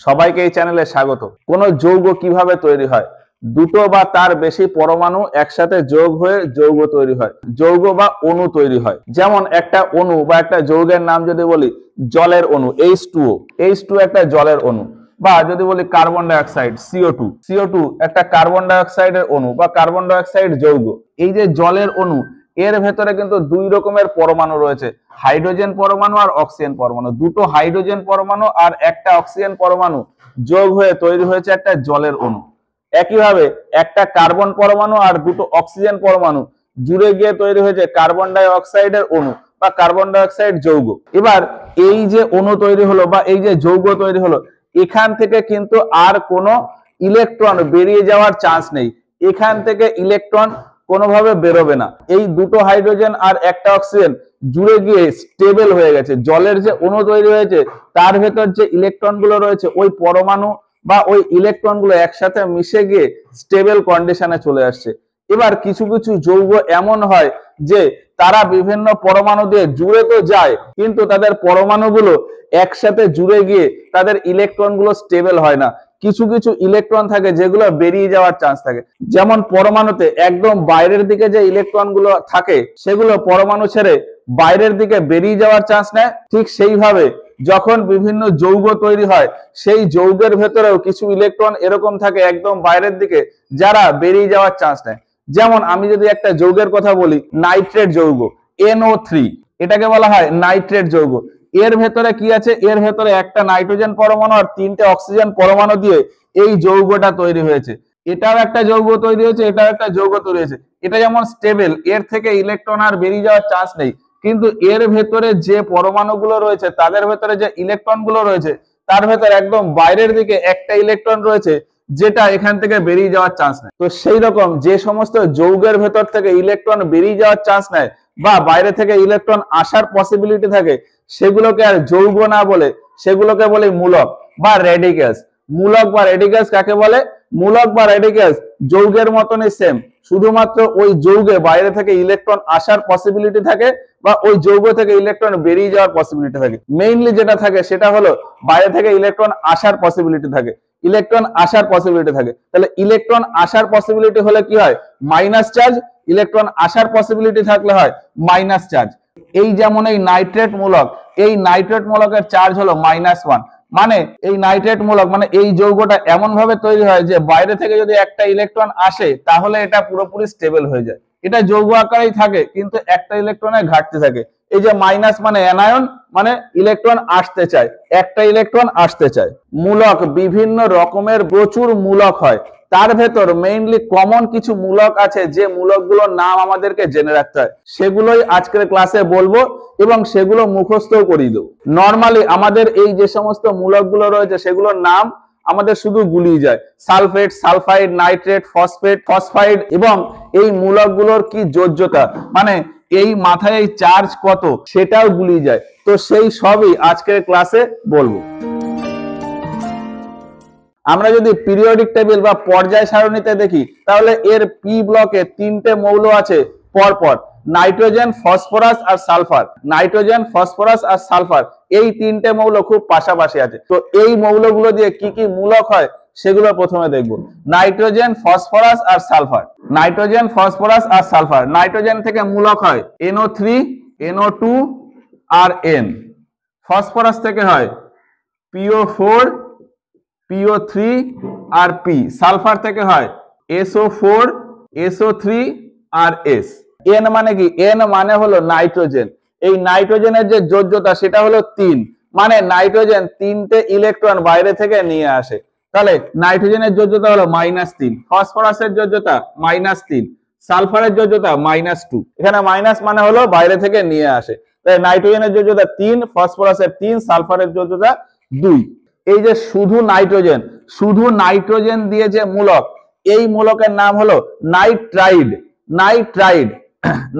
সবাইকে এই চ্যানেলে স্বাগত। কোন যৌগ কিভাবে তৈরি হয়? দুটো বা তার বেশি পরমাণু একসাথে যোগ হয়ে যৌগ তৈরি হয়, যৌগ বা অণু তৈরি হয়। যেমন একটা অণু বা একটা যৌগের নাম যদি বলি জলের অণু H2O, H2 একটা জলের অণু। বা যদি বলি কার্বন ডাইঅক্সাইড CO2, CO2 একটা কার্বন ডাইঅক্সাইডের অণু বা কার্বন ডাইঅক্সাইড যৌগ। এই যে জলের অণু, এর ভেতরে কিন্তু দুই রকমের পরমাণু রয়েছে, হাইড্রোজেন পরমাণু আর অক্সিজেন পরমাণু। দুটো হাইড্রোজেন পরমাণু আর একটা অক্সিজেন পরমাণু যোগ হয়ে তৈরি হয়েছে একটা জলের অণু। একইভাবে একটা কার্বন পরমাণু আর দুটো অক্সিজেন পরমাণু জুড়ে গিয়ে তৈরি হয়েছে কার্বন ডাই অক্সাইডের অণু বা কার্বন ডাই অক্সাইড যৌগ। এবার এই যে অণু তৈরি হলো বা এই যে যৌগ তৈরি হলো, এখান থেকে কিন্তু আর কোনো ইলেকট্রন বেরিয়ে যাওয়ার চান্স নেই। এখান থেকে ইলেকট্রন কোনোভাবে বেরোবে না। এই দুটো হাইড্রোজেন আর একটা অক্সিজেন জুড়ে গিয়ে স্টেবল হয়ে গেছে। জলের যে অণু তৈরি হয়েছে তার ভেতর যে ইলেকট্রন গুলো রয়েছে, ওই পরমাণু বা ওই ইলেকট্রন গুলো একসাথে মিশে গিয়ে স্টেবল কন্ডিশনে চলে আসছে। এবার কিছু কিছু যৌগ এমন হয় যে তারা বিভিন্ন পরমাণু দিয়ে জুড়ে তো যায়, কিন্তু তাদের পরমাণুগুলো একসাথে জুড়ে গিয়ে তাদের ইলেকট্রন গুলো স্টেবল হয় না। কিছু কিছু ইলেকট্রন থাকে যেগুলো বেরিয়ে যাওয়ার চান্স থাকে। যেমন পরমাণুতে একদম বাইরের দিকে যে ইলেকট্রন গুলো থাকে সেগুলো পরমাণু ছেড়ে বাইরের দিকে বেরিয়ে যাওয়ার চান্স নেয়। ঠিক সেইভাবে যখন বিভিন্ন যৌগ তৈরি হয়, সেই যৌগের ভেতরেও কিছু ইলেকট্রন এরকম থাকে একদম বাইরের দিকে, যারা বেরিয়ে যাওয়ার চান্স নেয়। যেমন আমি যদি একটা যৌগের কথা বলি, নাইট্রেট যৌগ NO3, এটাকে বলা হয় নাইট্রেট যৌগ। এর ভেতরে কি আছে? এর ভেতরে একটা নাইট্রোজেন পরমাণু আর তিনটে অক্সিজেন পরমাণু দিয়ে এই যৌগটা তৈরি হয়েছে। এটাও একটা যৌগ তৈরি হয়েছে, এটাও একটা যৌগ তৈরি হয়েছে। এটা যেমন স্টেবল, এর থেকে ইলেকট্রন আর বেরিয়ে যাওয়ার চান্স নেই, কিন্তু এর ভেতরে যে পরমাণুগুলো রয়েছে তাদের ভেতরে যে ইলেকট্রন গুলো রয়েছে তার ভেতরে একদম বাইরের দিকে একটা ইলেকট্রন রয়েছে যেটা এখান থেকে বেরিয়ে যাওয়ার চান্স নেই। তো সেই রকম যে সমস্ত যৌগের ভেতর থেকে ইলেকট্রন বেরিয়ে যাওয়ার চান্স নেয় বা বাইরে থেকে ইলেকট্রন আসার পসিবিলিটি থাকে, সেগুলোকে আর যৌগ না বলে সেগুলোকে বলে মূলক বা রেডিক্যালস। মূলক বা রেডিক্যালস কাকে বলে? মূলক বা রেডিক্যালস যৌগের মতনই সেম, শুধুমাত্র ওই যৌগে বাইরে থেকে ইলেকট্রন আসার পসিবিলিটি থাকে বা ওই যৌগ থেকে ইলেকট্রন বেরিয়ে যাওয়ার পসিবিলিটি থাকে। মেইনলি যেটা থাকে সেটা হলো বাইরে থেকে ইলেকট্রন আসার পসিবিলিটি থাকে, ইলেকট্রন আসার পসিবিলিটি থাকে। তাহলে ইলেকট্রন আসার পসিবিলিটি হলে কি হয়? Minus charge. ইলেকট্রন আসার পসিবিলিটি থাকলে হয় মাইনাস চার্জ। এই যেমন এই নাইট্রেট মূলক, এই নাইট্রেট মূলকের চার্জ হলো -1। মানে এই নাইট্রেট মূলক মানে এই যৌগটা এমন ভাবে তৈরি হয় যে বাইরে থেকে যদি একটা ইলেকট্রন আসে তাহলে এটা পুরোপুরি স্টেবল হয়ে যায়। এটা যৌগ আকারেই থাকে কিন্তু একটা ইলেকট্রনের ঘাটতি থাকে। এই যে মাইনাস মানে অ্যানায়ন, মানে ইলেকট্রন আসতে চায়, একটা ইলেকট্রন আসতে চায়। মূলক বিভিন্ন রকমের প্রচুর মূলক হয়, তার ভেতর মেইনলি কমন কিছু মূলক আছে যে মূলকগুলোর নাম আমাদেরকে জেনে রাখতে হয়। সেগুলোই আজকের ক্লাসে বলবো এবং সেগুলো মুখস্থ করিয়ে দেবো। নর্মালি আমাদের এই যে সমস্ত মূলকগুলো রয়েছে সেগুলোর নাম আমাদের শুধু গুলিয়ে যায়, sulphate, sulphide, nitrate, phosphate, phosphide, এবং এই মূলকগুলোর কি যোজ্যতা মানে এই মাথায় এই চার্জ কত সেটাও গুলিয়ে যায়। তো সেই সবই আজকের ক্লাসে বলবো। আমরা যদি পিরিয়ডিক টেবিল বা পর্যায় সারণীতে দেখি তাহলে এর পি ব্লকে তিনটে মৌল আছে পরপর, নাইট্রোজেন, ফসফরাস আর সালফার। নাইট্রোজেন, ফসফরাস আর সালফার এই তিনটে মৌল খুব পাশাপাশি আছে। তো এই মৌলগুলো দিয়ে কি কি মূলক হয় সেগুলো প্রথমে দেখব। নাইট্রোজেন, ফসফরাস আর সালফার। নাইট্রোজেন, ফসফরাস আর সালফার। নাইট্রোজেন থেকে মূলক হয় NO3, NO2 আর N। ফসফরাস থেকে হয় PO4, PO3 আর P। সালফার থেকে হয় SO4, SO3 আর S। N মানে কি? N মানে হলো নাইট্রোজেন। এই নাইট্রোজেনের যে যোজ্যতা সেটা হলো 3, মানে নাইট্রোজেন তিনটে ইলেকট্রন বাইরে থেকে নিয়ে আসে। তাহলে নাইট্রোজেনের যোজ্যতা হলো -3, ফসফরাসের যোজ্যতা -3, সালফারের যোজ্যতা -2। এখানে মাইনাস মানে হলো বাইরে থেকে নিয়ে আসে। তাই নাইট্রোজেনের যোজ্যতা 3, ফসফরাসের 3, সালফারের যোজ্যতা 2। এই যে শুধু নাইট্রোজেন দিয়ে যে মূলক, এই মূলকের নাম হলো নাইট্রাইড। নাইট্রাইড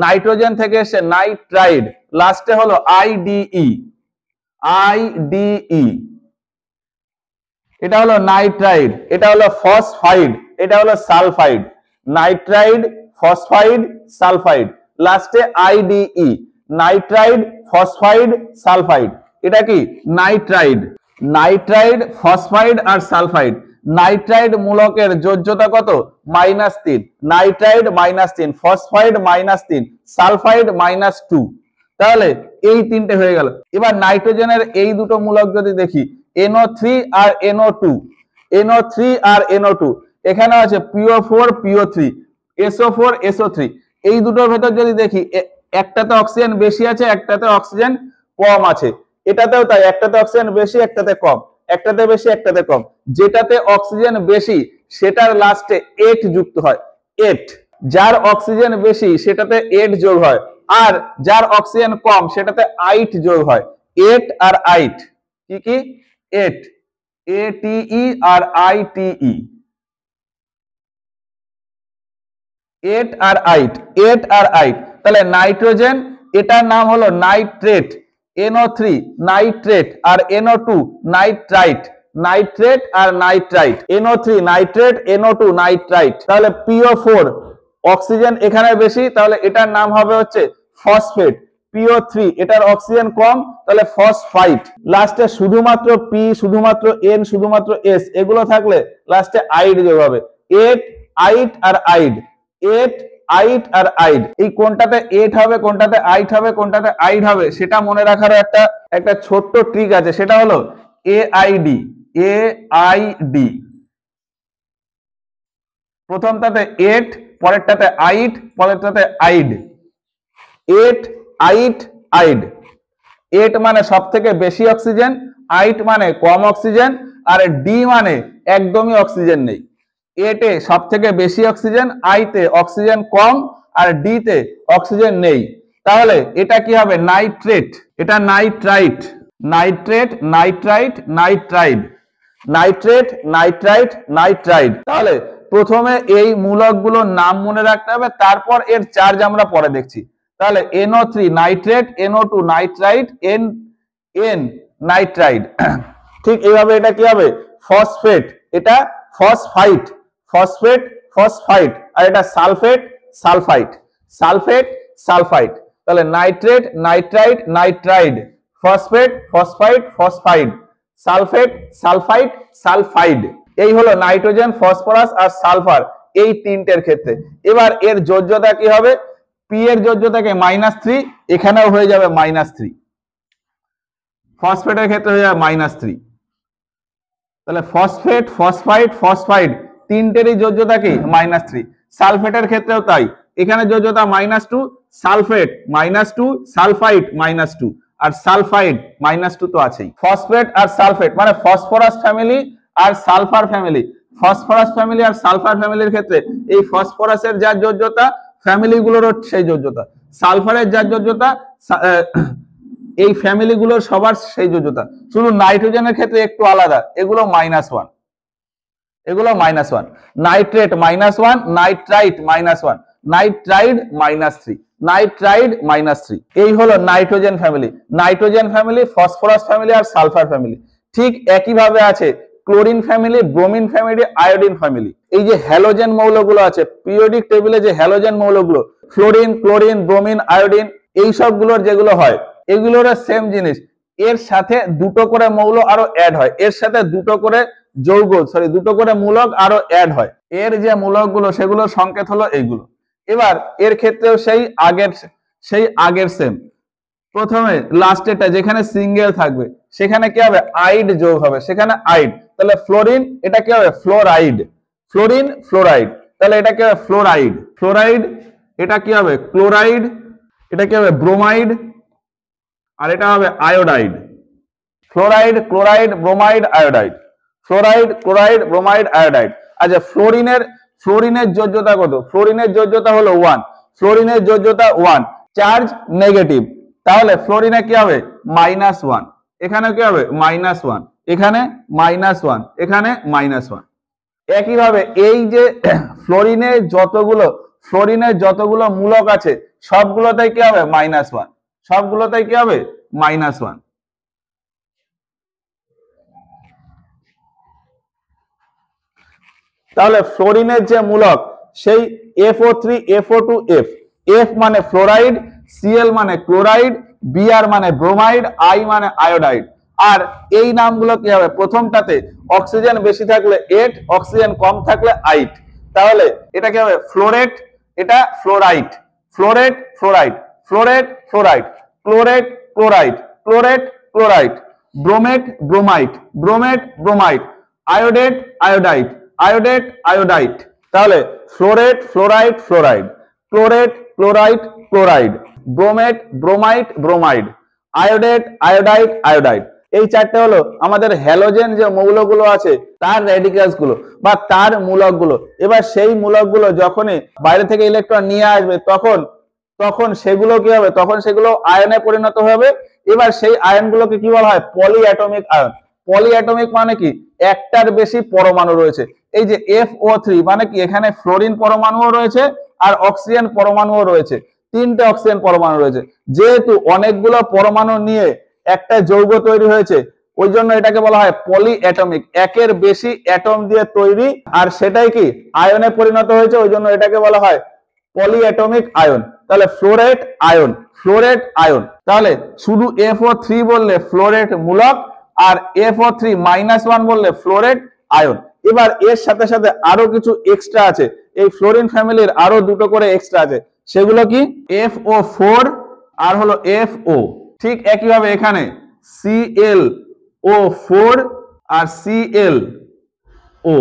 নাইট্রোজেন থেকে এসে নাইট্রাইড, লাস্টে হলো IDE। এটা হলো নাইট্রাইড, এটা হলো ফসফাইড, এটা হলো সালফাইড। নাইট্রাইড, ফসফাইড, সালফাইড, লাস্টে IDE। নাইট্রাইড, ফসফাইড, সালফাইড, এটা কি? নাইট্রাইড। নাইট্রাইড, ফসফাইড আর সালফাইড। নাইট্রাইড মূলকের যোজ্যতা কত? -3। Nitride -3, phosphide -3, sulphide -2। তাহলে এই তিনটে হয়ে গেল। এবার নাইট্রোজেনের এই দুটো মূলক যদি দেখি, NO3 আর NO2, NO3 আর NO2, এখানে আছে PO4 PO3, SO4 SO3। এই দুটোর ভেতর যদি দেখি, একটাতে অক্সিজেন বেশি আছে, একটাতে অক্সিজেন কম আছে। এটাতেও তাই, একটাতে অক্সিজেন বেশি, একটাতে কম, একটাতে বেশি, একটাতে কম। যেটাতে অক্সিজেন বেশি সেটার লাস্টে 8 যুক্ত হয়, 8। যার অক্সিজেন বেশি সেটাতে 8 যোগ হয়, আর যার অক্সিজেন কম সেটাতে 8 যোগ হয়। 8 আর 8 কি কি? 8, ATE আর ITE, 8 আর 8, 8 আর 8। তাহলে নাইট্রোজেন, এটার নাম হলো নাইট্রেট, NO3 নাইট্রেট আর NO2 নাইট্রাইট, নাইট্রেট আর nitrite, NO3 nitrate, NO2 nitrite. তাহলে PO4 অক্সিজেন এখানে বেশি, তাহলে এটার নাম হবে হচ্ছে ফসফেট। PO3 এটার অক্সিজেন কম, তাহলে ফসফাইট। লাস্টে শুধুমাত্র P, শুধুমাত্র N, শুধুমাত্র S এগুলো থাকলে লাস্টে আইড যোগ হবে। 8 আইড আর আইড, 8 8 আর 8। এই কোনটাতে 8 হবে, কোনটাতে 8 হবে, কোনটাতে 8 হবে সেটা মনে রাখার একটা ছোট্ট ট্রিক আছে, সেটা হলো AID, AID। প্রথমটাতে 8, পরেরটাতে 8, পরেরটাতে আইড। 8 8 আইড। 8 মানে সবথেকে বেশি অক্সিজেন, 8 মানে কম অক্সিজেন, আর ডি মানে একদমই অক্সিজেন নেই। 8 এ সবথেকে বেশি অক্সিজেন, I তে অক্সিজেন কম, আর ডি তে অক্সিজেন নেই। তাহলে এটা কি হবে? নাইট্রেট। এটা nitrite, nitrate, nitrite, nitride, nitrate, nitrite, nitride. তাহলে প্রথমে এই মূলকগুলোর নাম মনে রাখতে হবে, তারপর এর চার্জ আমরা পরে দেখছি। তাহলে NO3 nitrate, NO2 nitrite, N nitride. ঠিক এইভাবে এটা কি হবে? ফসফেট, এটা ফসফাইট, ফসফেট, ফসফাইট, আর এটা সালফেট, সালফাইট, সালফেট, সালফাইট। তাহলে nitrate, nitrite, nitride, phosphate, phosphite, phosphide, sulphate, sulphite, sulphide. এই হলো নাইট্রোজেন, ফসফরাস আর সালফার, এই তিনটের ক্ষেত্রে। এবার এর যোজ্যতা কি হবে? P এর যোজ্যতাকে -3, এখানেও হয়ে যাবে -3। ফসফেটের ক্ষেত্রে হয়ে যাবে -3। তাহলে ফসফেট, ফসফাইট, ফসফাইড তিনটেরই যোজ্যতা কি? -3। সালফেটের ক্ষেত্রেও তাই, এখানে যোজ্যতা -2, সালফেট -2, সালফাইট -2, আর সালফাইড -2 তো আছেই। ফসফেট আর সালফেট মানে ফসফরাস ফ্যামিলি আর সালফার ফ্যামিলি। ফসফরাস ফ্যামিলি আর সালফার ফ্যামিলির ক্ষেত্রে এই ফসফরাসের যার যোজ্যতা, ফ্যামিলিগুলোরও সেই যোজ্যতা। সালফারের যার যোজ্যতা, এই ফ্যামিলিগুলোর সবার সেই যোজ্যতা। শুধু নাইট্রোজেনের ক্ষেত্রে একটু আলাদা, এগুলো -1, এগুলো -1। Nitrate -1, nitrite -1, nitride -3, nitride -3। এই হলো nitrogen family. Nitrogen family, phosphorus family আর সালফার ফ্যামিলি। ঠিক একইভাবে আছে chlorine family, bromine family, iodine family. এই যে হ্যালোজেন মৌলগুলো আছে পিরিয়ডিক টেবিলে, যে হ্যালোজেন মৌলগুলো ফ্লোরিন, ক্লোরিন, ব্রোমিন, আয়োডিন, এই সবগুলোর যেগুলো হয়, এগুলোর সেম জিনিস। এর সাথে দুটো করে মৌল আরো অ্যাড হয়, এর সাথে দুটো করে যৌগ, দুটো করে মূলক আরো অ্যাড হয়। এর যে মূলকগুলো সেগুলোর সংকেত হলো এইগুলো। এবার এর ক্ষেত্রেও সেই আগের সেম। প্রথমে লাস্টেরটা যেখানে সিঙ্গেল থাকবে সেখানে কি হবে? আইড যোগ হবে, সেখানে আইড। তাহলে ফ্লোরিন, এটা কি হবে? Fluoride, fluorine, fluoride. তাহলে এটা কি হবে? Fluoride, fluoride. এটা কি হবে? ক্লোরাইড। এটা কি হবে? ব্রোমাইড। আর এটা হবে iodide. Fluoride, chloride, bromide, iodide, fluoride, chloride, bromide, iodide. আচ্ছা, ফ্লোরিনের যোজ্যতা কত? ফ্লোরিনের যোজ্যতা হলো 1, ফ্লোরিনের যোজ্যতা 1, চার্জ নেগেটিভ। তাহলে ফ্লোরিনে কি হবে? -1। এখানে কি হবে? -1, এখানে -1, এখানে -1। একইভাবে এই যে ফ্লোরিনের যতগুলো মূলক আছে সবগুলোতেই কি হবে? -1, সবগুলোতেই কি হবে? -1। তাহলে ফ্লোরিনের যে মূলক সেই FO3, FO2, F মানে ফ্লোরাইড, Cl মানে ক্লোরাইড, Br মানে ব্রোমাইড, I মানে আয়োডাইড। আর এই নামগুলো কি হবে, প্রথমটাতে অক্সিজেন বেশি থাকলে 8, অক্সিজেন কম থাকলে 8। তাহলে এটা কি হবে, ফ্লোরেট, এটা fluoride, fluorate fluoride, fluorate fluoride, chlorate chloride, chlorate chloride, bromate bromide, bromate bromide, iodate iodide, iodate iodide. তাহলে fluorate fluoride fluoride, chlorate chloride chloride, bromate bromide bromide, iodate iodide iodide. এই চারটে হলো আমাদের হ্যালোজেন যে মৌলগুলো আছে তার রেডিক্যালস গুলো বা তার মূলকগুলো। এবার সেই মূলকগুলো যখনই বাইরে থেকে ইলেকট্রন নিয়ে আসবে তখন সেগুলো কি হবে, তখন সেগুলো আয়নে পরিণত হবে। এবার সেই আয়নগুলোকে কি বলা হয়, পলিঅ্যাটমিক আয়ন। পলিঅ্যাটমিক মানে কি, একটার বেশি পরমাণু রয়েছে। এই যে FO3 মানে কি, এখানে ফ্লোরিন পরমাণুও রয়েছে আর অক্সিজেন পরমাণুও রয়েছে, 3টে অক্সিজেন পরমাণু রয়েছে। যেহেতু অনেকগুলো পরমাণু নিয়ে একটা যৌগ তৈরি হয়েছে, ওই জন্য এটাকে বলা হয় পলিঅ্যাটমিক, একের বেশি অ্যাটম দিয়ে তৈরি, আর সেটাই কি আয়নে পরিণত হয়েছে, ওই জন্য এটাকে বলা হয় পলিঅ্যাটমিক আয়ন। তাহলে ফ্লোরেট আয়ন, ফ্লোরেট আয়ন। তাহলে শুধু FO3 বললে ফ্লোরেট মূলক, আর FO3-1 বললে ফ্লোরেট আয়ন। এবার এর সাথে সাথে আরো কিছু এক্সট্রা আছে, এই ফ্লোরিন ফ্যামিলির আরো দুটো করে এক্সট্রা আছে, সেগুলো কি FO4 আর হলো FO। ঠিক একইভাবে এখানে ClO4 আর ClO,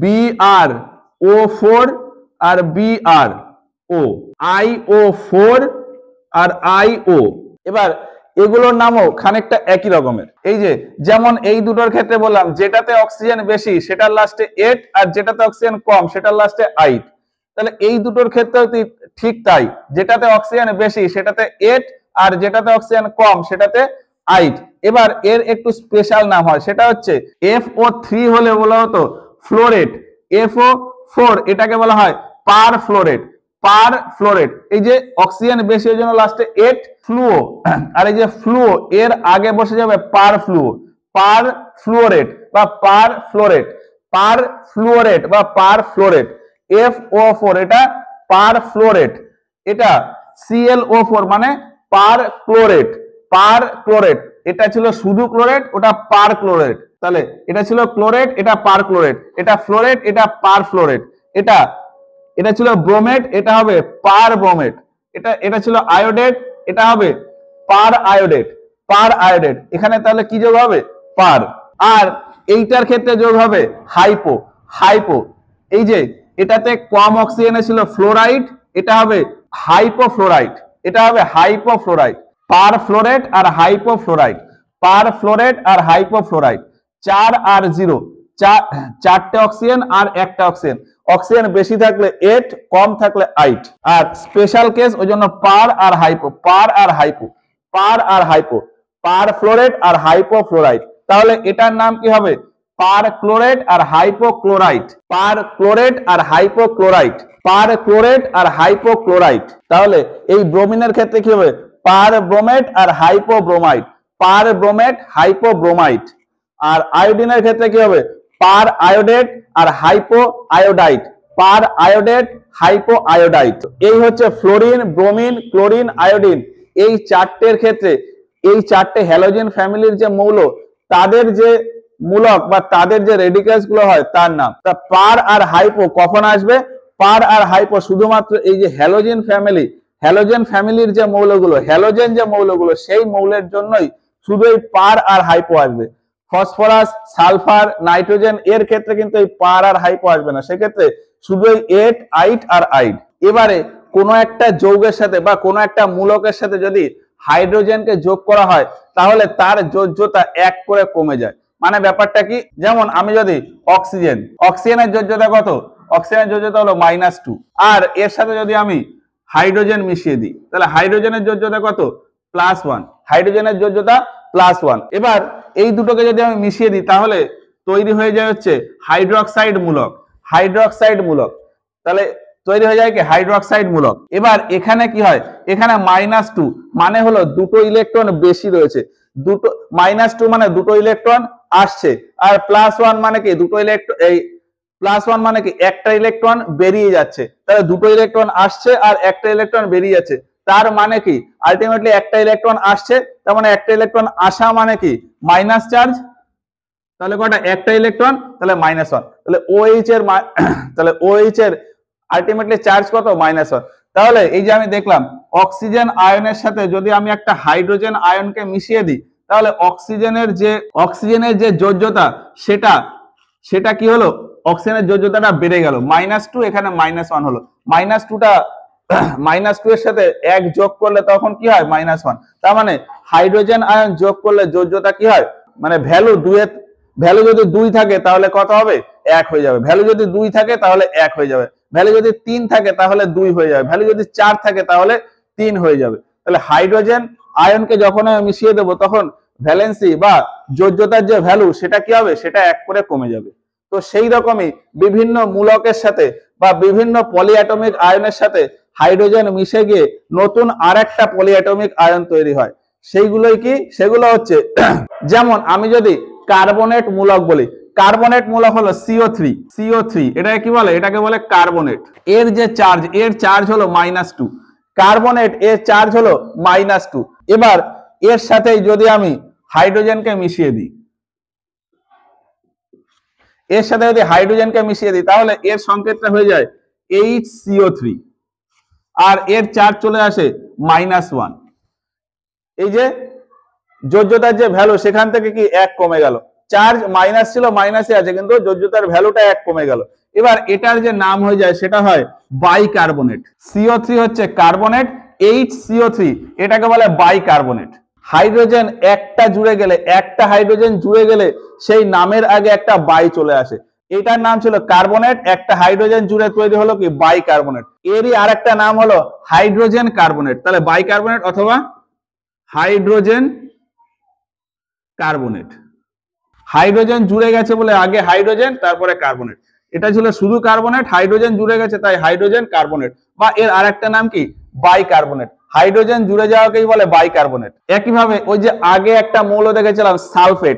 BrO4 আর BrO, IO4 আর IO। এবার এগুলোর নামও খানিকটা একই রকমের। এই যে যেমন এই দুটোর ক্ষেত্রে বললাম, যেটাতে অক্সিজেন বেশি সেটার লাস্টে 8 আর যেটাতে অক্সিজেন কম সেটার লাস্টে 8। তাহলে এই দুটোর ক্ষেত্রেও ঠিক তাই, যেটাতে অক্সিজেন বেশি সেটাতে 8 আর যেটাতে অক্সিজেন কম সেটাতে 8। এবার এর একটু স্পেশাল নাম হয়, সেটা হচ্ছে FO3 হলে বলা হতো ফ্লোরেট, FO4 এটাকে বলা হয় পার ফ্লোরেট, পার ফ্লোরেট। এই যে অক্সিজেন বেশি ওই জন্য লাস্টে 8 ফ্লুও, আর এই যে ফ্লুও এর আগে বসে যাবে পার ফ্লুও, পার ফ্লুওরেট বা পার ফ্লোরেট, পার ফ্লুওরেট বা পার ফ্লোরেট। FO4 এটা পার ফ্লোরেট, এটা ClO4 মানে পার ক্লোরেট, পার ক্লোরেট। এটা ছিল শুধু ক্লোরেট, ওটা পার ক্লোরেট। তাহলে এটা ছিল ক্লোরেট, এটা পার ক্লোরেট, এটা ফ্লোরেট, এটা পার ফ্লোরেট, এটা ছিল ব্রোমেট, এটা হবে পার ব্রোমেট, এটা ছিল আয়োডেট, এটা হবে পার আয়োডেট, পার আয়োডেট। এখানে তাহলে কি যোগ হবে, পার। আর এইটার ক্ষেত্রে যোগ হবে হাইপো, হাইপো। এই যে এটাতে কম অক্সিজেনে ছিল ফ্লোরাইড, এটা হবে হাইপোফ্লোরাইড, এটা হবে হাইপোফ্লোরাইড। পার ফ্লোরেট আর হাইপোফ্লোরাইড, পার ফ্লোরেট আর হাইপোফ্লোরাইড। 4 আর 0, চারটে অক্সিজেন আর একটা অক্সিজেন, অক্সিজেন বেশি থাকলে 8, কম থাকলে 8। আর স্পেশাল কেস ওই জন্য পার আর হাইপো, পার আর হাইপো, পার আর হাইপো, পার ফ্লোরেট আর হাইপোফ্লোরাইড। তাহলে এটার নাম কি হবে, পার ক্লোরেট আর হাইপোক্লোরাইড, পার ক্লোরেট আর হাইপোক্লোরাইড, পার ক্লোরেট আর হাইপোক্লোরাইড। তাহলে এই ব্রোমিনের ক্ষেত্রে কি হবে, পার ব্রোমেট আর হাইপোব্রোমাইড, পার ব্রোমেট হাইপোব্রোমাইড। আর আয়োডিনের ক্ষেত্রে কি হবে, পার আয়োডেট আর হাইপো আয়োডাইড, পার আয়োডেট হাইপো আয়োডাইড। এই হচ্ছে ফ্লোরিন, ব্রোমিন, ক্লোরিন, আয়োডিন। এই চারটের ক্ষেত্রে এই চারটে হ্যালোজেন ফ্যামিলির যে মৌল তাদের যে মূলক বা তাদের যে রেডিক্যালস গুলো হয় তার নাম। তা পার আর হাইপো কখন আসবে, পার আর হাইপো শুধুমাত্র এই যে হ্যালোজেন ফ্যামিলি, হ্যালোজেন ফ্যামিলির যে মৌলগুলো, হ্যালোজেন যে মৌলগুলো সেই মৌলের জন্যই শুধু এই পার আর হাইপো আসবে। ফসফরাস, সালফার, নাইট্রোজেন এর ক্ষেত্রে কিন্তু এই পার আর হাইপো আসবে না, সেক্ষেত্রে শুধু এই 8, 8 আর 8। এবারে কোনো একটা যৌগের সাথে বা কোনো একটা মূলকের সাথে যদি হাইড্রোজেনকে যোগ করা হয় তাহলে তার যোজ্যতা 1 করে কমে যায়। মানে ব্যাপারটা কি, যেমন আমি যদি অক্সিজেনের যোজ্যতা কত, অক্সিজেনের যোজ্যতা হলো -2, আর এর সাথে যদি আমি হাইড্রোজেন মিশিয়ে দিই তাহলে হাইড্রোজেনের যোজ্যতা কত, +1, হাইড্রোজেনের যোজ্যতা +1। এবার এই দুটোকে যদি আমি মিশিয়ে দিই তাহলে তৈরি হয়ে যায় হচ্ছে হাইড্রোক্সাইড মূলক, হাইড্রোক্সাইড মূলক। তাহলে তৈরি হয়ে যায় কি হাইড্রোক্সাইড মূলক। এবার এখানে কি হয়, এখানে -2 মানে হলো দুটো ইলেকট্রন বেশি রয়েছে, দুটো -2 মানে দুটো ইলেকট্রন আসছে, আর +1 মানে কি দুটো ইলেকট্রন, এই +1 মানে কি একটা ইলেকট্রন বেরিয়ে যাচ্ছে। তাহলে দুটো ইলেকট্রন আসছে আর একটা ইলেকট্রন বেরিয়ে যাচ্ছে, তার মানে কি আলটিমেটলি একটা ইলেকট্রন আসছে, তার মানে একটা ইলেকট্রন আসা মানে কি মাইনাস চার্জ, তাহলে কটা একটা ইলেকট্রন, তাহলে -1, তাহলে OH এর তাহলে OH এর আলটিমেটলি চার্জ কত -1। তাহলে এই যে আমি দেখলাম অক্সিজেন আয়নের সাথে যদি আমি একটা হাইড্রোজেন আয়নকে মিশিয়ে দিই, তাহলে অক্সিজেনের যে যোজ্যতা সেটা কি হলো, অক্সিজেনের যোজ্যতাটা বেড়ে গেল, -2 এখানে -1 হলো, -2টা -2 এর সাথে 1 যোগ করলে তখন কি হয় -1। তার মানে হাইড্রোজেন আয়ন যোগ করলে যোজ্যতা কি হয়, মানে ভ্যালু যদি 2 থাকে তাহলে কত হবে 1 হয়ে যাবে, ভ্যালু যদি 2 থাকে তাহলে 1 হয়ে যাবে, ভ্যালু যদি 3 থাকে তাহলে 2 হয়ে যাবে, ভ্যালু যদি 4 থাকে তাহলে 3 হয়ে যাবে। তাহলে হাইড্রোজেন আয়নকে যখন আমি মিশিয়ে দেবো তখন ভ্যালেন্সি বা যোজ্যতার যে ভ্যালু সেটা কি হবে, সেটা 1 করে কমে যাবে। তো সেই রকমই বিভিন্ন মূলকের সাথে বা বিভিন্ন পলিঅ্যাটমিক আয়নের সাথে হাইড্রোজেন মিশে গিয়ে নতুন আরেকটা পলিঅ্যাটমিক আয়ন তৈরি হয়। সেইগুলোই কি, সেগুলো হচ্ছে যেমন আমি যদি কার্বনেট মূলক বলি, কার্বনেট মূলক হলো CO3, এটাকে কি বলে, এটাকে বলে কার্বনেট। এর যে চার্জ, এর চার্জ হলো -2, কার্বনেট এর চার্জ হলো -2। এবার এর সাথে যদি আমি হাইড্রোজেনকে মিশিয়ে দিই, এর সাথে যদি হাইড্রোজেনকে মিশিয়ে দিই তাহলে এর সংকেতটা হয়ে যায় HCO3 আর এর চার্জ চলে আসে -1। এই যে যোজ্যতার যে ভ্যালু সেখান থেকে কি 1 কমে গেল, চার্জ মাইনাস ছিল মাইনাসে আছে কিন্তু যোজ্যতার ভ্যালুটা 1 কমে গেল। এবার এটার যে নাম হয়ে যায় সেটা হয় বাইকার্বনেট। CO3 হচ্ছে কার্বনেট, HCO3 এটাকে বলে বাইকার্বনেট। হাইড্রোজেন একটা হাইড্রোজেন জুড়ে গেলে সেই নামের আগে একটা বাই চলে আসে, এটার নাম ছিল কার্বনেট, একটা হাইড্রোজেন জুড়ে তৈরি হলো কি বাইকার্বনেট। এরই আরেকটা নাম হলো হাইড্রোজেন কার্বনেট, তাহলে বাইকার্বনেট অথবা হাইড্রোজেন কার্বনেট। হাইড্রোজেন জুড়ে গেছে বলে আগে হাইড্রোজেন তারপরে কার্বনেট, এটা ছিল শুধু কার্বনেট, হাইড্রোজেন জুড়ে গেছে তাই হাইড্রোজেন কার্বনেট, বা এর আরেকটা নাম কি বাইকার্বনেট। হাইড্রোজেন জুড়ে যাওয়াকেই বলে বাইকার্বনেট। একইভাবে ওই যে আগে একটা মৌল দেখেছিলাম সালফেট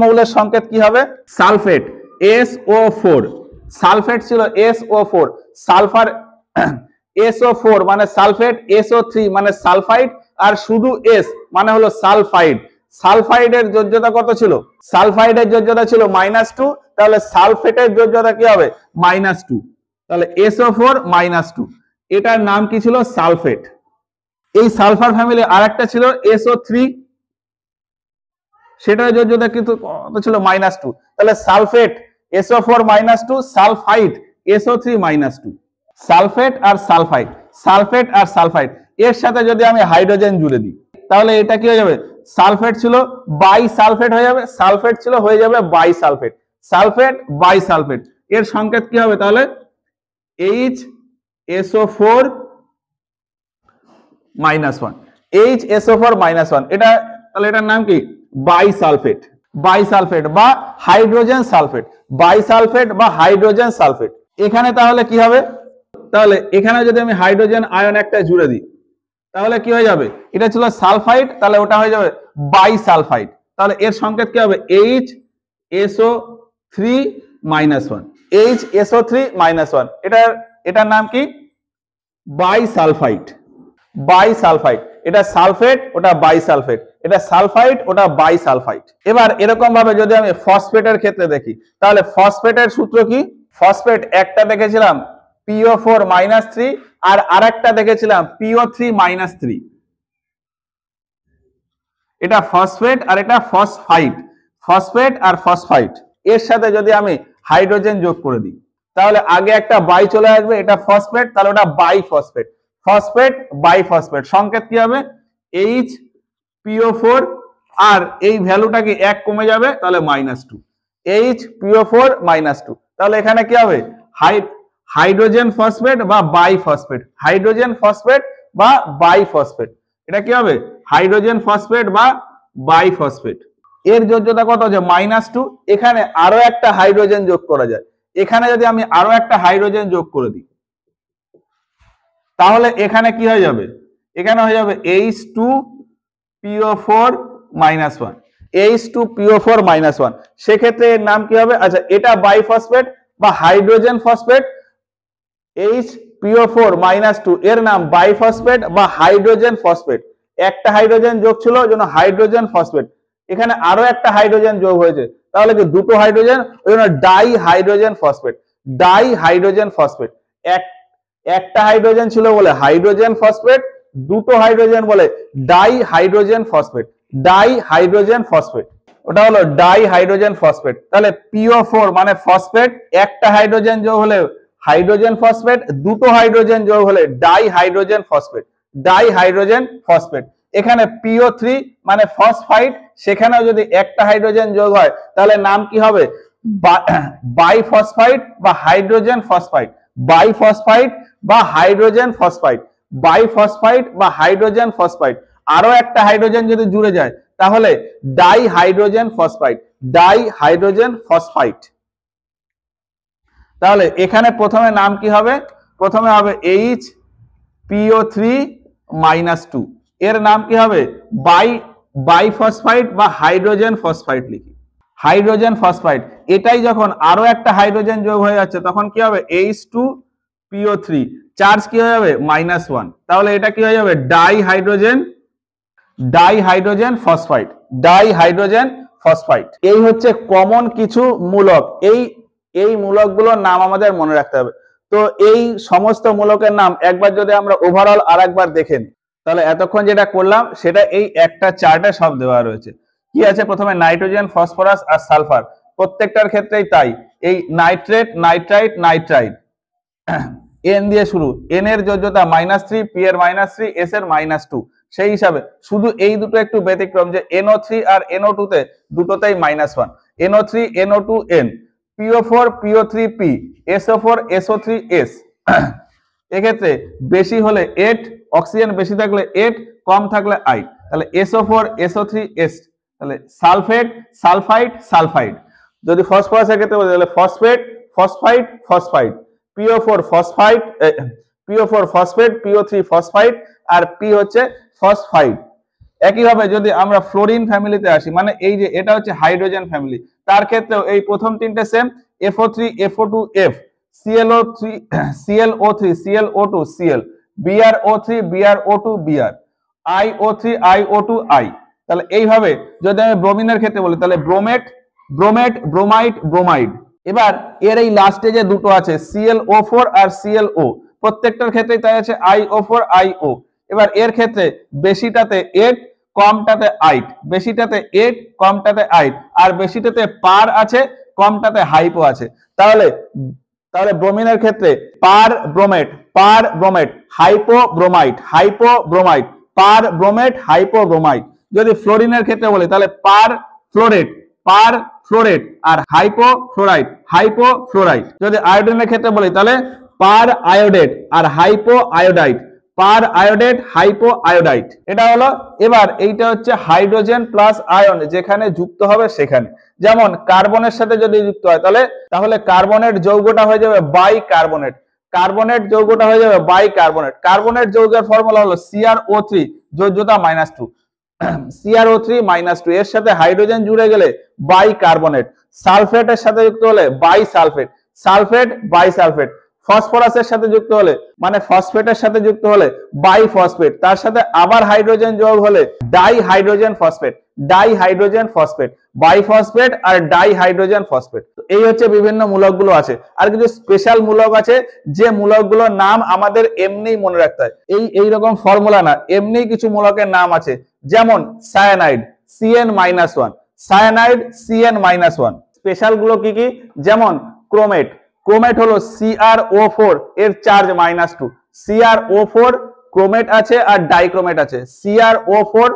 মৌলের সংকেত কি হবে, সালফেট SO4, সালফেট ছিল SO4, সালফার SO4 মানে সালফেট, SO3 মানে সালফাইড, আর শুধু S মানে হলো সালফাইড। সালফাইডের যোজ্যতা কত ছিল, সালফাইডের যোজ্যতা ছিল -2, তাহলে সালফেটের যোজ্যতা কি হবে -2, তাহলে SO4 -2, এটার নাম কি ছিল সালফেট। এই সালফার ফ্যামিলি আরেকটা ছিল SO3, সেটার যোজ্যতা কিন্তু কত ছিল -2, তাহলে sulphate SO4 -2, sulphide SO3 -2। Sulphate আর সালফাইড এর সাথে যদি আমি হাইড্রোজেন জুড়ে দিই তাহলে এটা কি হয়ে যাবে, সালফেট ছিল বাইসালফেট হয়ে যাবে, সালফেট ছিল হয়ে যাবে বাইসালফেট, সালফেট বাইসালফেট। এর সংকেত কি হবে তাহলে HSO4 -1, HSO4 -1, এটা তাহলে এটার নাম কি বাইসালফেট বা হাইড্রোজেন সালফেট, বাইসালফেট বা হাইড্রোজেন সালফেট। এখানে তাহলে কি হবে, তাহলে এখানে যদি আমি হাইড্রোজেন আয়ন একটা জুড়ে দিই তাহলে কি হয়ে যাবে, এটা ছিল সালফাইড তাহলে ওটা হয়ে যাবে বাইসালফাইড, তাহলে এর সংকেত কি হবে HSO3 -1, HSO3 -1, এটার নাম কি বাইসালফাইড। এটা সালফেট ওটা বাইসালফেট, এটা সালফাইড ওটা বাইসালফাইড। এবার এরকম ভাবে যদি আমি ফসফেটের ক্ষেত্রে দেখি তাহলে ফসফেটের সূত্র কি, ফসফেট একটা দেখেছিলাম PO4 -3 আর আরেকটা দেখেছিলাম PO3 -3, এটা ফসফেট আর এটা ফসফেট আর ফসফাইড। এর সাথে যদি আমি হাইড্রোজেন যোগ করে দিই তাহলে আগে একটা বাই চলে আসবে, এটা ফসফেট তাহলে ওটা ফসফেট বাইফসফেট, সংকেত কি হবে HPO4 আর এই ভ্যালুটা কি 1 কমে যাবে তাহলে -2, HPO4 -2, তাহলে এখানে কি হবে হাইড্রোজেন ফসফেট বা বাইফসফেট, এটা কি হবে হাইড্রোজেন ফসফেট বা বাইফসফেট। এর যোজ্যতা কত আছে -2, এখানে আরো একটা হাইড্রোজেন যোগ করা যায়, এখানে যদি আমি আরো একটা হাইড্রোজেন যোগ করে দিই তাহলে এখানে কি হয়ে যাবে, এখানে হয়ে যাবে H2PO4 -1, সেক্ষেত্রে এর নাম কি হবে, আচ্ছা এটা বাইফসফেট বা হাইড্রোজেন ফসফেট PO4 -2 এর নাম বাইফসফেট বা হাইড্রোজেন ফসফেট। একটা হাইড্রোজেন যোগ ছিল জন্য হাইড্রোজেন ফসফেট, এখানে আরো একটা হাইড্রোজেন যোগ হয়েছে তাহলে কি দুটো হাইড্রোজেন, ওই জন্য die hydrogen phosphate. Die hydrogen phosphate, একটা হাইড্রোজেন ছিল বলে হাইড্রোজেন ফসফেট, দুটো হাইড্রোজেন বলে die hydrogen phosphate. Die hydrogen phosphate, ওটা হলো ডাই হাইড্রোজেন ফসফেট। তাহলে PO4 মানে ফসফেট, একটা হাইড্রোজেন যোগ হলে হাইড্রোজেন ফসফেট, দুটো হাইড্রোজেন যোগ হলে die hydrogen phosphate. Die hydrogen phosphate. এখানে PO3 মানে ফসফাইড, সেখানেও যদি একটা হাইড্রোজেন যোগ হয় তাহলে নাম কি হবে? বাইফসফাইড বা হাইড্রোজেন ফসফাইড। বাইফসফাইড বা হাইড্রোজেন ফসফাইড। বাইফসফাইড বা হাইড্রোজেন ফসফাইড। আরো একটা হাইড্রোজেন যদি জুড়ে যায় তাহলে die hydrogen phosphide. Die hydrogen phosphide. তাহলে এখানে প্রথমে নাম কি হবে? প্রথমে হবে HPO3-2, এর নাম কি হবে? বাইফসফাইড বা হাইড্রোজেন ফসফাইড লিখি। Hydrogen phosphide. এটাই যখন আরো একটা হাইড্রোজেন যোগ হয়ে যাচ্ছে তখন কি হবে? H2PO3, চার্জ কি হয়ে যাবে? -1। তাহলে এটা কি হয়ে যাবে? Die hydrogen phosphide. Die hydrogen phosphide. এই হচ্ছে কমন কিছু মূলক। এই মূলকগুলোর নাম আমাদের মনে রাখতে হবে। তো এই সমস্ত মূলকের নাম একবার যদি আমরা ওভারঅল আরেকবার দেখে নিই তাহলে এতক্ষণ যেটা করলাম সেটা এই একটা চার্টে সব দেওয়া রয়েছে। কি আছে? প্রথমে নাইট্রোজেন, ফসফরাস আর সালফার, প্রত্যেকটার ক্ষেত্রেই তাই। এই নাইট্রেট, নাইট্রাইট, নাইট্রাইট, এন দিয়ে শুরু। এন এর যোজ্যতা -3, পি এর -3, এস এর -2। সেই হিসাবে শুধু এই দুটো একটু ব্যতিক্রম যে NO3 আর NO2 তে দুটোতেই -1। NO3 NO2 N, PO4 PO3 P, SO4 SO3 S। এক্ষেত্রে বেশি হলে 8, অক্সিজেন বেশি থাকলে 8, কম থাকলে I। তাহলে SO4 SO3 S। তাহলে সালফেট, সালফাইড, সালফাইড। যদি ফসফরাসের ক্ষেত্রে বলি তাহলে phosphate, phosphide, phosphide. PO4 phosphide, PO4 phosphate, PO3 phosphide আর P হচ্ছে ফসফাইড। একইভাবে যদি আমরা ফ্লোরিন ফ্যামিলিতে আসি, মানে এই যে এটা হচ্ছে হাইড্রোজেন ফ্যামিলি, তার ক্ষেত্রেও এই প্রথম তিনটে same. FO3 FO2 F, ClO3 ClO3 ClO2 Cl, BrO3 BrO2 Br, IO3 IO2 I। তাহলে এইভাবে যদি আমি ব্রোমিনের ক্ষেত্রে বলি তাহলে ব্রোমেট, ব্রোমেট, ব্রোমাইড, ব্রোমাইড। এবার এর এই লাস্টে যে দুটো আছে ClO4 আর ClO, প্রত্যেকটার ক্ষেত্রেই তাই আছে IO4 IO। এবার এর ক্ষেত্রে বেশিটাতে 8, কমটাতে 8, বেশিটাতে 8, কমটাতে 8, আর বেশিটাতে পার আছে, কমটাতে হাইপো আছে। তাহলে ব্রোমিনের ক্ষেত্রে পার ব্রোমেট, পার ব্রোমেট, হাইপো ব্রোমাইড, হাইপো ব্রোমাইড, পার ব্রোমেট, হাইপো ব্রোমাইড। যদি ফ্লোরিনের ক্ষেত্রে বলি তাহলে পার ফ্লোরেট, পার ফ্লোরেট আর হাইপো ফ্লোরাইড, হাইপো ফ্লোরাইড। যদি আয়োডিনের ক্ষেত্রে বলি তাহলে পার আয়োডেট আর হাইপো আয়োডাইড, পার আয়োডেট, হাইপো আয়োডাইড। এটা হলো। এবার এইটা হচ্ছে হাইড্রোজেন প্লাস আয়ন যেখানে যুক্ত হবে সেখানে। যেমন কার্বনের সাথে যদি যুক্ত হয় তাহলে কার্বনের যৌগটা হয়ে যাবে বাইকার্বনেট। কার্বনেট যৌগটা হয়ে যাবে বাইকার্বনেট। কার্বনেট যৌগের ফর্মুলা হলো CrO3, যোজ্যতা -2। CrO3-2, এর সাথে হাইড্রোজেন জুড়ে গেলে বাইকার্বনেট। সালফেটের সাথে যুক্ত হলে বাইসালফেট, সালফেট বাইসালফেট। ফসফরাসের সাথে যুক্ত হলে মানে ফসফেটের সাথে যুক্ত হলে বাইফসফেট, তার সাথে আবার হাইড্রোজেন যোগ হলে die hydrogen phosphate, die hydrogen phosphate, বাইফসফেট আর ডাই হাইড্রোজেন ফসফেট। এই হচ্ছে বিভিন্ন মূলকগুলো আছে। আর কিছু স্পেশাল মূলক আছে যে মূলকগুলোর নাম আমাদের এমনি মনে রাখতে হয়, এই রকম ফর্মুলা না, এমনি কিছু মূলকের নাম আছে। যেমন cyanide CN-1, cyanide CN-1। Special গুলো কি কি? যেমন ক্রোমেট, ক্রোমেট হলো CrO4, এর চার্জ -2। CrO4 ক্রোমেট আছে আর ডাইক্রোমেট আছে। CrO4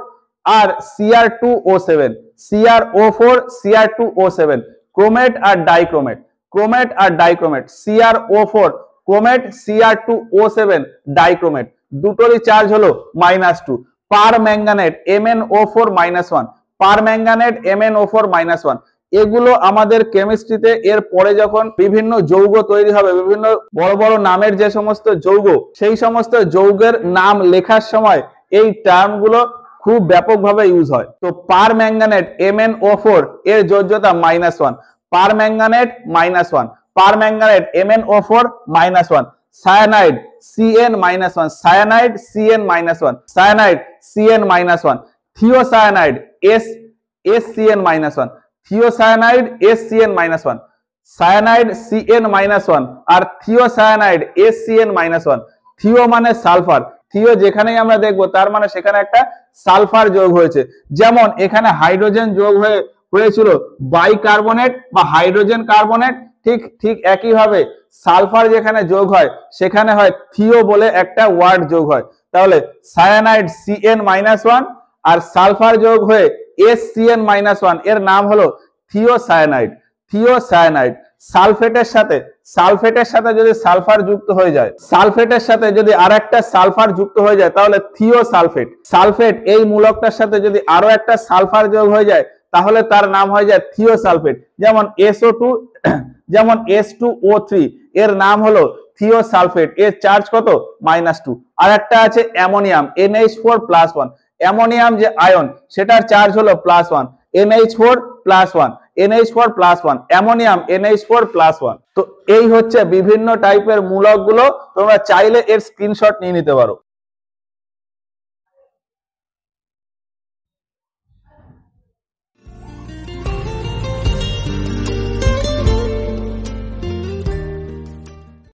আর Cr2O7, CrO4 Cr2O7, ক্রোমেট আর ডাইক্রোমেট, ক্রোমেট আর dichromate. CrO4 chromate, Cr2O7 dichromate. দুটোরই চার্জ হলো -2। Permanganate MnO4-1, permanganate MnO4-1। এগুলো আমাদের কেমিস্ট্রিতে এর পরে যখন বিভিন্ন যৌগ তৈরি হবে, বিভিন্ন বড় বড় নামের যে সমস্ত যৌগ, সেই সমস্ত যৌগের নাম লেখার সময় এই টার্মগুলো খুব ব্যাপকভাবে ইউজ হয়। তো পার ম্যাঙ্গানেট MnO4 এর যোজ্যতা -1, permanganate -1, permanganate MnO4-1। Cyanide CN-1, cyanide CN-1, cyanide CN-1, thiocyanide SCN-1, thiocyanide SCN-1, cyanide CN-1 আর থিওসায়ানাইড SCN-1। থিও মানে সালফার, থিও যেখানেই আমরা দেখব তার মানে সেখানে একটা সালফার যোগ হয়েছে। যেমন এখানে হাইড্রোজেন যোগ হয়েছিল বাইকার্বনেট বা হাইড্রোজেন কার্বনেট, ঠিক একইভাবে সালফার যেখানে যোগ হয় সেখানে হয় থিও বলে একটা ওয়ার্ড যোগ হয়। তাহলে সায়ানাইড CN-1 আর সালফার যোগ হয়ে SCN-1 এর নাম হলো থিওসায়ানাইড। থিওসায়ানাইড সালফেটের সাথে যদি সালফার যুক্ত হয়ে যায়, সালফেটের সাথে যদি আরেকটা সালফার যুক্ত হয়ে যায় তাহলে থিওসালফেট। সালফেট এই মূলকটার সাথে যদি আরো একটা সালফার যোগ হয়ে যায় তাহলে তার নাম হয়ে যায় থিওসালফেট। যেমন SO2, যেমন H2O3 এর নাম হলো থিওসালফেট, এর চার্জ কত -2। আর একটা আছে অ্যামোনিয়াম NH4+1, অ্যামোনিয়াম যে আয়ন সেটার চার্জ হলো +1, NH4+1, অ্যামোনিয়াম NH4+1। তো এই হচ্ছে বিভিন্ন টাইপের মূলক গুলো, তোমরা চাইলে এর স্ক্রিনশট নিয়ে নিতে পারো।